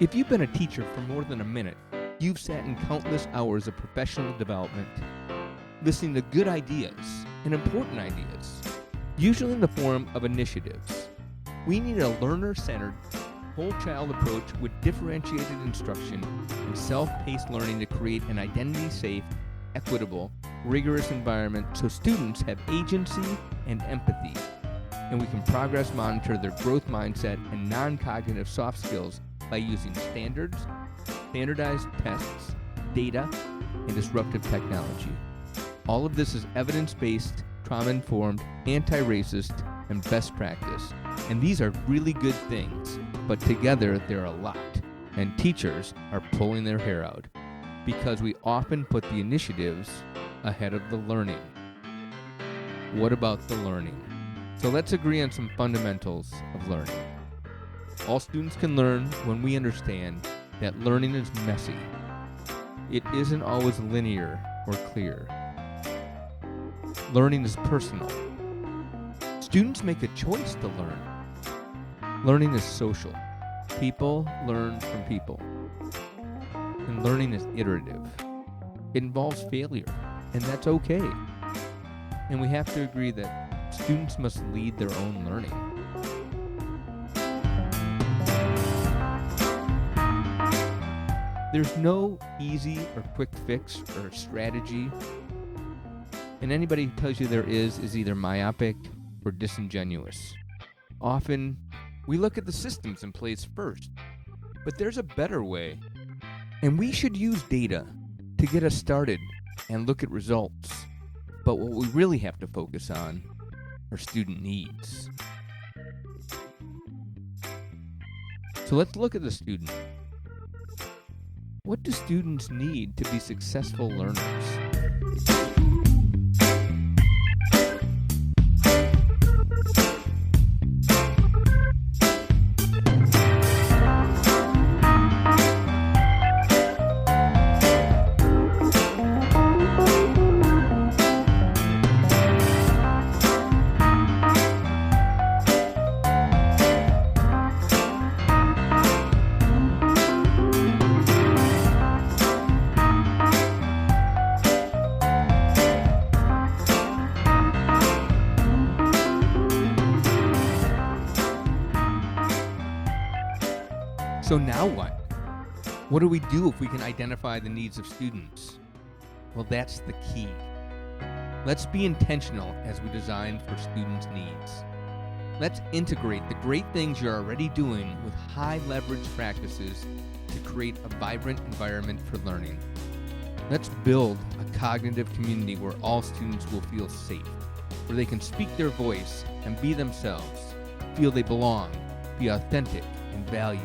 If you've been a teacher for more than a minute, you've sat in countless hours of professional development, listening to good ideas and important ideas, usually in the form of initiatives. We need a learner-centered, whole-child approach with differentiated instruction and self-paced learning to create an identity-safe, equitable, rigorous environment so students have agency and empathy, and we can progress monitor their growth mindset and non-cognitive soft skills by using standards, standardized tests, data, and disruptive technology. All of this is evidence-based, trauma-informed, anti-racist, and best practice. And these are really good things, but together they're a lot, and teachers are pulling their hair out because we often put the initiatives ahead of the learning. What about the learning? So let's agree on some fundamentals of learning. All students can learn when we understand that learning is messy. It isn't always linear or clear. Learning is personal. Students make a choice to learn. Learning is social. People learn from people. And learning is iterative. It involves failure, and that's okay. And we have to agree that students must lead their own learning. There's no easy or quick fix or strategy, and anybody who tells you there is either myopic or disingenuous. Often, we look at the systems in place first, but there's a better way, and we should use data to get us started and look at results. But what we really have to focus on are student needs. So let's look at the student. What do students need to be successful learners? So now what? What do we do if we can identify the needs of students? Well, that's the key. Let's be intentional as we design for students' needs. Let's integrate the great things you're already doing with high leverage practices to create a vibrant environment for learning. Let's build a cognitive community where all students will feel safe, where they can speak their voice and be themselves, feel they belong, be authentic and valued,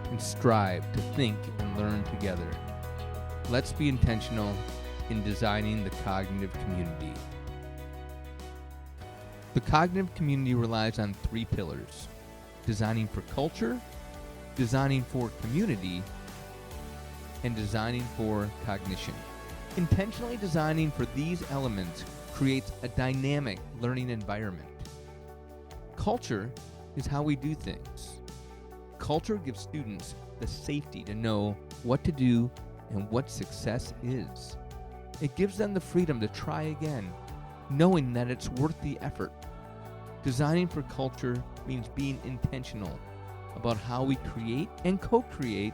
and strive to think and learn together. Let's be intentional in designing the cognitive community. The cognitive community relies on 3 pillars: designing for culture, designing for community, and designing for cognition. Intentionally designing for these elements creates a dynamic learning environment. Culture is how we do things. Culture gives students the safety to know what to do and what success is. It gives them the freedom to try again, knowing that it's worth the effort. Designing for culture means being intentional about how we create and co-create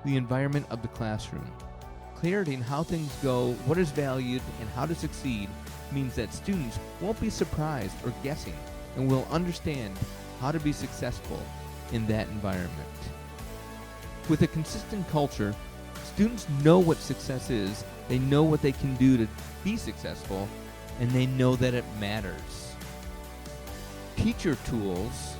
the environment of the classroom. Clarity in how things go, what is valued, and how to succeed means that students won't be surprised or guessing and will understand how to be successful in that environment. With a consistent culture, students know what success is, they know what they can do to be successful, and they know that it matters. Teacher tools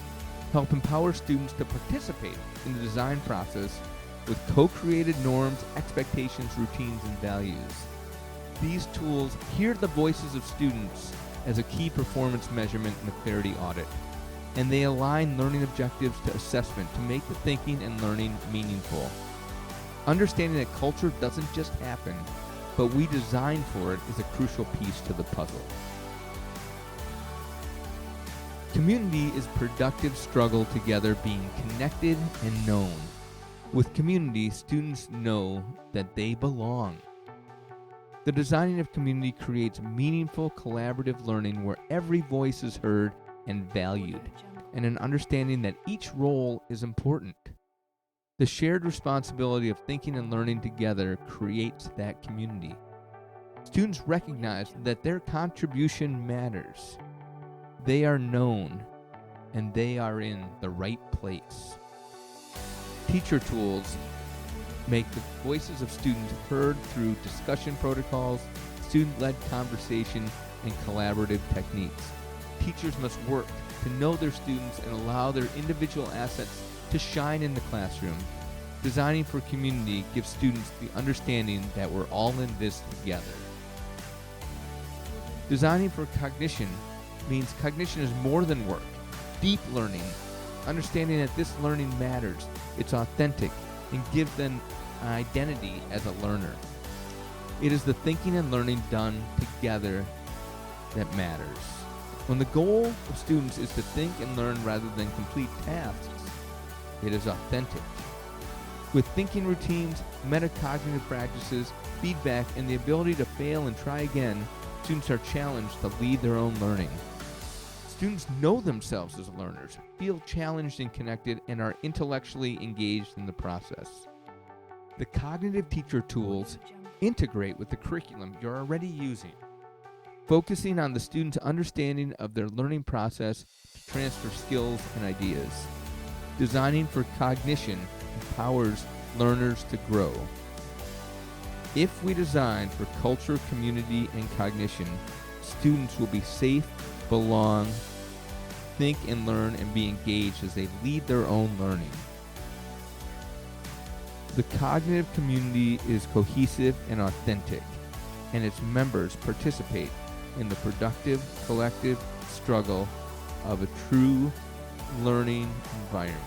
help empower students to participate in the design process with co-created norms, expectations, routines, and values. These tools hear the voices of students as a key performance measurement in the clarity audit, and they align learning objectives to assessment to make the thinking and learning meaningful. Understanding that culture doesn't just happen, but we design for it is a crucial piece to the puzzle. Community is productive struggle together, being connected and known. With community, students know that they belong. The designing of community creates meaningful collaborative learning where every voice is heard and valued, and an understanding that each role is important. The shared responsibility of thinking and learning together creates that community. Students recognize that their contribution matters. They are known, and they are in the right place. Teacher tools make the voices of students heard through discussion protocols, student-led conversation, and collaborative techniques. Teachers must work to know their students and allow their individual assets to shine in the classroom. Designing for community gives students the understanding that we're all in this together. Designing for cognition means cognition is more than work. Deep learning, understanding that this learning matters, it's authentic, and gives them an identity as a learner. It is the thinking and learning done together that matters. When the goal of students is to think and learn rather than complete tasks, it is authentic. With thinking routines, metacognitive practices, feedback, and the ability to fail and try again, students are challenged to lead their own learning. Students know themselves as learners, feel challenged and connected, and are intellectually engaged in the process. The cognitive teacher tools integrate with the curriculum you're already using, focusing on the student's understanding of their learning process to transfer skills and ideas. Designing for cognition empowers learners to grow. If we design for culture, community, and cognition, students will be safe, belong, think and learn, and be engaged as they lead their own learning. The cognitive community is cohesive and authentic, and its members participate in the productive, collective struggle of a true learning environment.